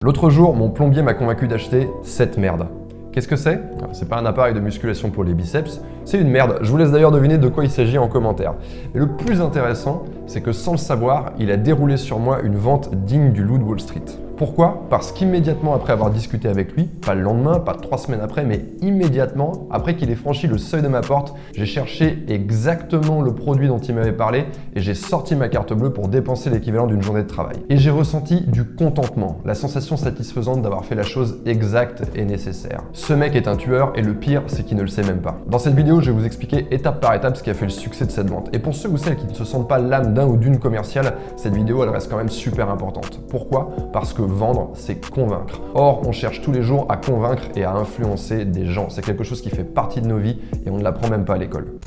L'autre jour, mon plombier m'a convaincu d'acheter cette merde. Qu'est-ce que c'est? C'est pas un appareil de musculation pour les biceps, c'est une merde. Je vous laisse d'ailleurs deviner de quoi il s'agit en commentaire. Mais le plus intéressant, c'est que sans le savoir, il a déroulé sur moi une vente digne du loup de Wall Street. Pourquoi? Parce qu'immédiatement après avoir discuté avec lui, pas le lendemain, pas 3 semaines après, mais immédiatement, après qu'il ait franchi le seuil de ma porte, j'ai cherché exactement le produit dont il m'avait parlé et j'ai sorti ma carte bleue pour dépenser l'équivalent d'une journée de travail. Et j'ai ressenti du contentement, la sensation satisfaisante d'avoir fait la chose exacte et nécessaire. Ce mec est un tueur et le pire, c'est qu'il ne le sait même pas. Dans cette vidéo, je vais vous expliquer étape par étape ce qui a fait le succès de cette vente. Et pour ceux ou celles qui ne se sentent pas l'âme d'un ou d'une commerciale, cette vidéo, elle reste quand même super importante. Pourquoi? Parce que vendre, c'est convaincre. Or, on cherche tous les jours à convaincre et à influencer des gens. C'est quelque chose qui fait partie de nos vies et on ne l'apprend même pas à l'école.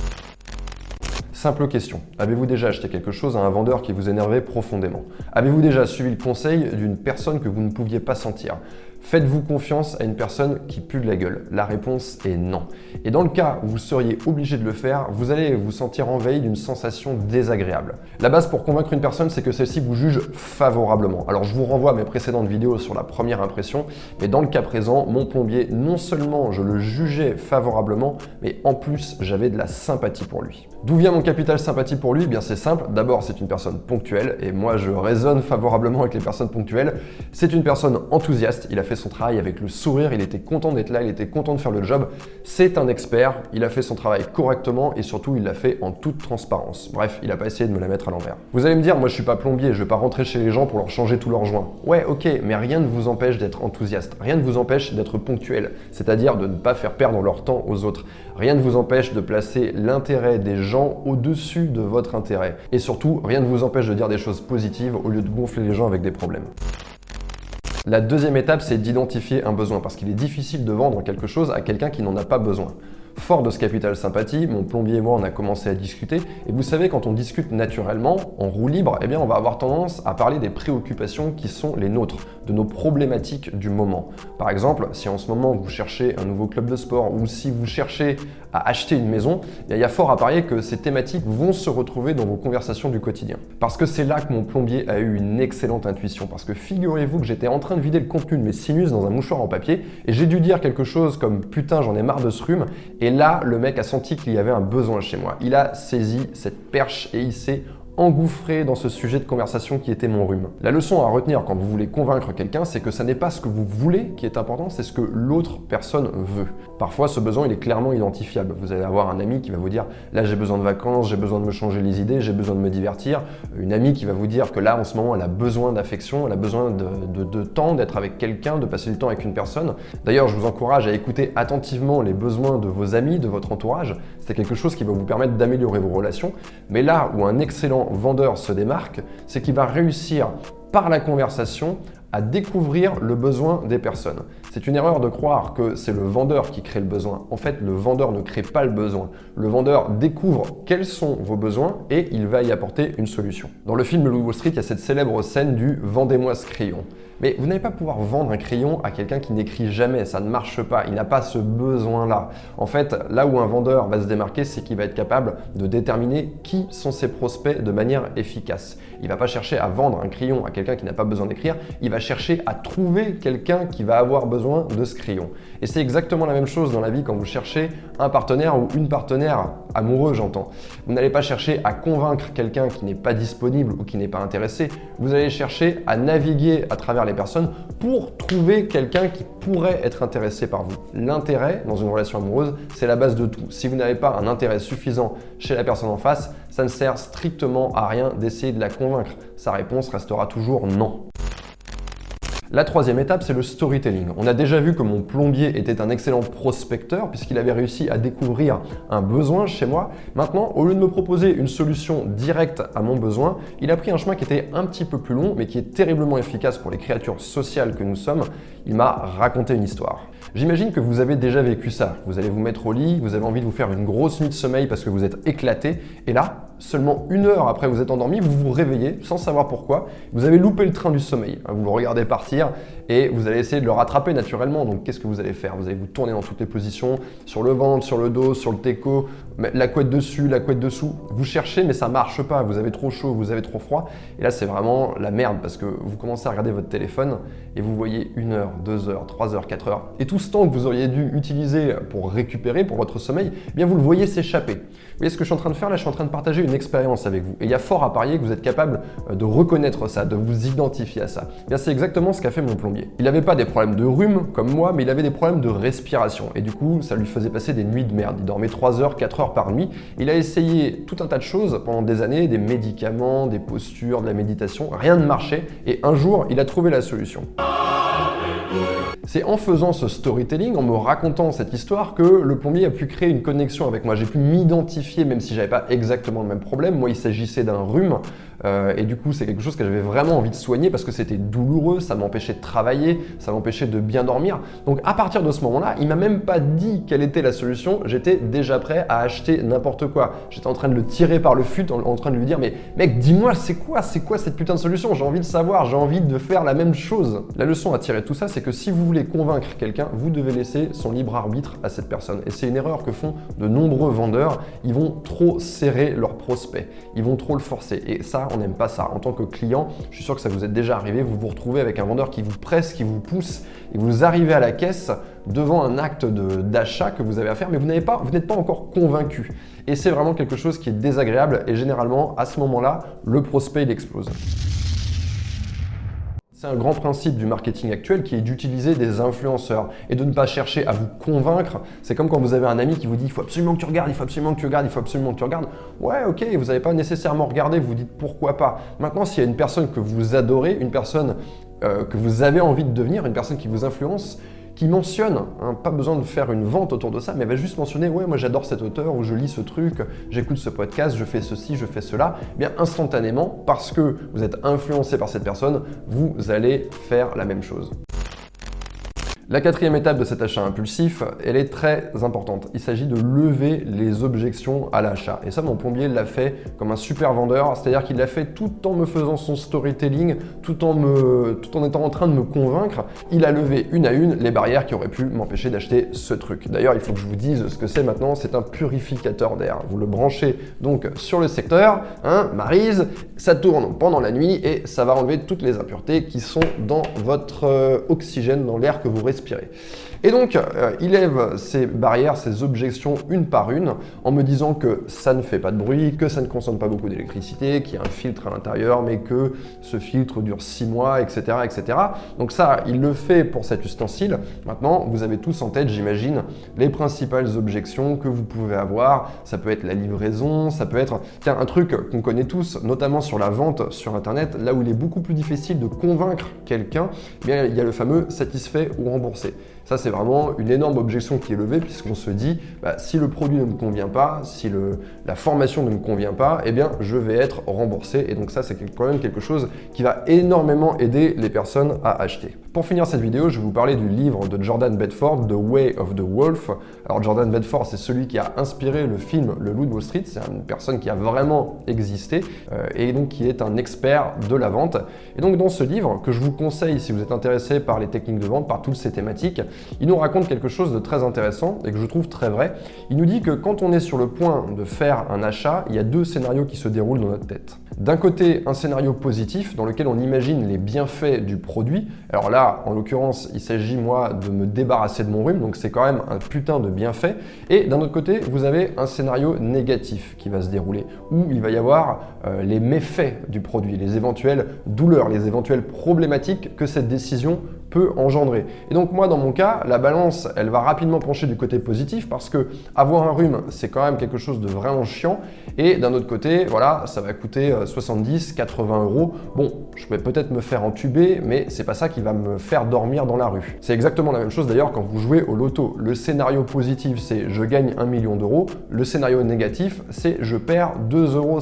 Simple question. Avez-vous déjà acheté quelque chose à un vendeur qui vous énervait profondément? Avez-vous déjà suivi le conseil d'une personne que vous ne pouviez pas sentir? Faites-vous confiance à une personne qui pue de la gueule? La réponse est non. Et dans le cas où vous seriez obligé de le faire, vous allez vous sentir envahi d'une sensation désagréable. La base pour convaincre une personne, c'est que celle-ci vous juge favorablement. Alors je vous renvoie à mes précédentes vidéos sur la première impression, mais dans le cas présent, mon plombier, non seulement je le jugeais favorablement, mais en plus j'avais de la sympathie pour lui. D'où vient mon capital sympathie pour lui? Eh bien c'est simple, d'abord c'est une personne ponctuelle, et moi je résonne favorablement avec les personnes ponctuelles. C'est une personne enthousiaste, il a fait son travail avec le sourire, il était content d'être là, il était content de faire le job. C'est un expert, il a fait son travail correctement et surtout il l'a fait en toute transparence. Bref, il n'a pas essayé de me la mettre à l'envers. Vous allez me dire, moi je suis pas plombier, je vais pas rentrer chez les gens pour leur changer tous leurs joints. Ouais, ok, mais rien ne vous empêche d'être enthousiaste, rien ne vous empêche d'être ponctuel, c'est-à-dire de ne pas faire perdre leur temps aux autres. Rien ne vous empêche de placer l'intérêt des gens au-dessus de votre intérêt. Et surtout, rien ne vous empêche de dire des choses positives au lieu de gonfler les gens avec des problèmes. La deuxième étape, c'est d'identifier un besoin, parce qu'il est difficile de vendre quelque chose à quelqu'un qui n'en a pas besoin. Fort de ce capital sympathie, mon plombier et moi, on a commencé à discuter. Et vous savez, quand on discute naturellement, en roue libre, eh bien, on va avoir tendance à parler des préoccupations qui sont les nôtres, de nos problématiques du moment. Par exemple, si en ce moment vous cherchez un nouveau club de sport ou si vous cherchez à acheter une maison, il y a fort à parier que ces thématiques vont se retrouver dans vos conversations du quotidien. Parce que c'est là que mon plombier a eu une excellente intuition. Parce que figurez-vous que j'étais en train de vider le contenu de mes sinus dans un mouchoir en papier et j'ai dû dire quelque chose comme « putain, j'en ai marre de ce rhume ». Et là, le mec a senti qu'il y avait un besoin chez moi. Il a saisi cette perche et il s'est engouffré dans ce sujet de conversation qui était mon rhume. La leçon à retenir quand vous voulez convaincre quelqu'un, c'est que ça n'est pas ce que vous voulez qui est important, c'est ce que l'autre personne veut. Parfois, ce besoin, il est clairement identifiable. Vous allez avoir un ami qui va vous dire « là, j'ai besoin de vacances, j'ai besoin de me changer les idées, j'ai besoin de me divertir ». Une amie qui va vous dire que là, en ce moment, elle a besoin d'affection, elle a besoin de temps, d'être avec quelqu'un, de passer du temps avec une personne. D'ailleurs, je vous encourage à écouter attentivement les besoins de vos amis, de votre entourage. C'est quelque chose qui va vous permettre d'améliorer vos relations. Mais là où un excellent vendeur se démarque, c'est qu'il va réussir par la conversation à découvrir le besoin des personnes. C'est une erreur de croire que c'est le vendeur qui crée le besoin. En fait, le vendeur ne crée pas le besoin. Le vendeur découvre quels sont vos besoins et il va y apporter une solution. Dans le film Le Loup de Wall Street, il y a cette célèbre scène du « vendez-moi ce crayon ». Mais vous n'allez pas pouvoir vendre un crayon à quelqu'un qui n'écrit jamais, ça ne marche pas, il n'a pas ce besoin-là. En fait, là où un vendeur va se démarquer, c'est qu'il va être capable de déterminer qui sont ses prospects de manière efficace. Il ne va pas chercher à vendre un crayon à quelqu'un qui n'a pas besoin d'écrire, il va chercher à trouver quelqu'un qui va avoir besoin de ce crayon. Et c'est exactement la même chose dans la vie quand vous cherchez un partenaire ou une partenaire amoureux, j'entends. Vous n'allez pas chercher à convaincre quelqu'un qui n'est pas disponible ou qui n'est pas intéressé, vous allez chercher à naviguer à travers les personnes pour trouver quelqu'un qui pourrait être intéressé par vous. L'intérêt dans une relation amoureuse, c'est la base de tout. Si vous n'avez pas un intérêt suffisant chez la personne en face, ça ne sert strictement à rien d'essayer de la convaincre. Sa réponse restera toujours non. La troisième étape, c'est le storytelling. On a déjà vu que mon plombier était un excellent prospecteur puisqu'il avait réussi à découvrir un besoin chez moi. Maintenant, au lieu de me proposer une solution directe à mon besoin, il a pris un chemin qui était un petit peu plus long mais qui est terriblement efficace pour les créatures sociales que nous sommes. Il m'a raconté une histoire. J'imagine que vous avez déjà vécu ça. Vous allez vous mettre au lit, vous avez envie de vous faire une grosse nuit de sommeil parce que vous êtes éclaté et là, seulement 1 heure après vous êtes endormi, vous vous réveillez sans savoir pourquoi. Vous avez loupé le train du sommeil. Vous le regardez partir et vous allez essayer de le rattraper naturellement. Donc qu'est-ce que vous allez faire? Vous allez vous tourner dans toutes les positions, sur le ventre, sur le dos, sur le téco. la couette dessus, la couette dessous. Vous cherchez, mais ça marche pas. Vous avez trop chaud, vous avez trop froid. Et là, c'est vraiment la merde parce que vous commencez à regarder votre téléphone et vous voyez 1 heure, 2 heures, 3 heures, 4 heures. Et tout ce temps que vous auriez dû utiliser pour récupérer, pour votre sommeil, eh bien vous le voyez s'échapper. Vous voyez ce que je suis en train de faire là? Je suis en train de partager une expérience avec vous. Et il y a fort à parier que vous êtes capable de reconnaître ça, de vous identifier à ça. Eh bien, c'est exactement ce qu'a fait mon plombier. Il n'avait pas des problèmes de rhume comme moi, mais il avait des problèmes de respiration. Et du coup, ça lui faisait passer des nuits de merde. Il dormait 3 heures, 4 heures par nuit. Il a essayé tout un tas de choses pendant des années, des médicaments, des postures, de la méditation. Rien ne marchait. Et un jour, il a trouvé la solution. C'est en faisant ce storytelling, en me racontant cette histoire, que le plombier a pu créer une connexion avec moi. J'ai pu m'identifier, même si j'avais pas exactement le même problème. Moi, il s'agissait d'un rhume. Et du coup, c'est quelque chose que j'avais vraiment envie de soigner parce que c'était douloureux, ça m'empêchait de travailler, ça m'empêchait de bien dormir. Donc à partir de ce moment-là, il m'a même pas dit quelle était la solution, j'étais déjà prêt à acheter n'importe quoi. J'étais en train de le tirer par le fut, en train de lui dire mais mec, dis-moi c'est quoi cette putain de solution? J'ai envie de savoir, j'ai envie de faire la même chose. La leçon à tirer de tout ça, c'est que si vous voulez convaincre quelqu'un, vous devez laisser son libre arbitre à cette personne. Et c'est une erreur que font de nombreux vendeurs, ils vont trop serrer leur prospect, ils vont trop le forcer. Et ça, on n'aime pas ça. En tant que client, je suis sûr que ça vous est déjà arrivé, vous vous retrouvez avec un vendeur qui vous presse, qui vous pousse, et vous arrivez à la caisse devant un acte d'achat que vous avez à faire, mais vous n'êtes pas encore convaincu. Et c'est vraiment quelque chose qui est désagréable, et généralement, à ce moment-là, le prospect, il explose. C'est un grand principe du marketing actuel qui est d'utiliser des influenceurs et de ne pas chercher à vous convaincre. C'est comme quand vous avez un ami qui vous dit « il faut absolument que tu regardes, il faut absolument que tu regardes, il faut absolument que tu regardes ». Ouais, ok, vous n'avez pas nécessairement regardé, vous vous dites « pourquoi pas ». Maintenant, s'il y a une personne que vous adorez, une personne que vous avez envie de devenir, une personne qui vous influence, qui mentionne, pas besoin de faire une vente autour de ça, mais elle va juste mentionner « ouais, moi j'adore cet auteur, ou je lis ce truc, j'écoute ce podcast, je fais ceci, je fais cela », eh bien instantanément, parce que vous êtes influencé par cette personne, vous allez faire la même chose. La quatrième étape de cet achat impulsif, elle est très importante. Il s'agit de lever les objections à l'achat. Et ça, mon plombier l'a fait comme un super vendeur, c'est-à-dire qu'il l'a fait tout en me faisant son storytelling, tout en étant en train de me convaincre. Il a levé une à une les barrières qui auraient pu m'empêcher d'acheter ce truc. D'ailleurs, il faut que je vous dise ce que c'est maintenant, c'est un purificateur d'air. Vous le branchez donc sur le secteur, Maryse, ça tourne pendant la nuit et ça va enlever toutes les impuretés qui sont dans votre oxygène, dans l'air que vous respirez. Et donc, il lève ces barrières, ces objections une par une, en me disant que ça ne fait pas de bruit, que ça ne consomme pas beaucoup d'électricité, qu'il y a un filtre à l'intérieur, mais que ce filtre dure 6 mois, etc., etc. Donc ça, il le fait pour cet ustensile. Maintenant, vous avez tous en tête, j'imagine, les principales objections que vous pouvez avoir. Ça peut être la livraison, ça peut être un truc qu'on connaît tous, notamment sur la vente sur Internet, là où il est beaucoup plus difficile de convaincre quelqu'un, eh bien, il y a le fameux satisfait ou remboursé. Ça, c'est vraiment une énorme objection qui est levée puisqu'on se dit si le produit ne me convient pas, si la formation ne me convient pas, eh bien, je vais être remboursé. Et donc ça, c'est quand même quelque chose qui va énormément aider les personnes à acheter. Pour finir cette vidéo, je vais vous parler du livre de Jordan Belfort, The Way of the Wolf. Alors Jordan Belfort, c'est celui qui a inspiré le film Le Loup de Wall Street. C'est une personne qui a vraiment existé et donc qui est un expert de la vente. Et donc dans ce livre, que je vous conseille si vous êtes intéressé par les techniques de vente, par toutes ces thématiques, il nous raconte quelque chose de très intéressant et que je trouve très vrai. Il nous dit que quand on est sur le point de faire un achat, il y a 2 scénarios qui se déroulent dans notre tête. D'un côté, un scénario positif dans lequel on imagine les bienfaits du produit. Alors là, en l'occurrence, il s'agit, moi, de me débarrasser de mon rhume, donc c'est quand même un putain de bienfait. Et d'un autre côté, vous avez un scénario négatif qui va se dérouler, où il va y avoir les méfaits du produit, les éventuelles douleurs, les éventuelles problématiques que cette décision peut engendrer. Et donc moi, dans mon cas, la balance, elle va rapidement pencher du côté positif parce que avoir un rhume, c'est quand même quelque chose de vraiment chiant. Et d'un autre côté, voilà, ça va coûter 70, 80 euros. Bon, je vais peut-être me faire entuber, mais c'est pas ça qui va me faire dormir dans la rue. C'est exactement la même chose d'ailleurs quand vous jouez au loto. Le scénario positif, c'est je gagne 1 million d'euros. Le scénario négatif, c'est je perds 2,50 euros.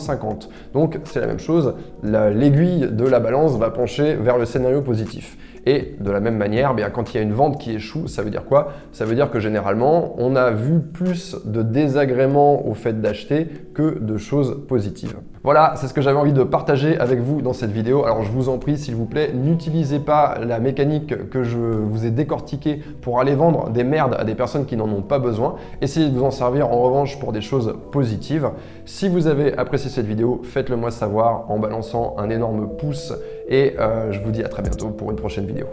Donc c'est la même chose. L'aiguille de la balance va pencher vers le scénario positif. Et de la même manière, quand il y a une vente qui échoue, ça veut dire quoi? Ça veut dire que généralement, on a vu plus de désagréments au fait d'acheter que de choses positives. Voilà, c'est ce que j'avais envie de partager avec vous dans cette vidéo. Alors je vous en prie, s'il vous plaît, n'utilisez pas la mécanique que je vous ai décortiquée pour aller vendre des merdes à des personnes qui n'en ont pas besoin. Essayez de vous en servir en revanche pour des choses positives. Si vous avez apprécié cette vidéo, faites-le moi savoir en balançant un énorme pouce et je vous dis à très bientôt pour une prochaine vidéo.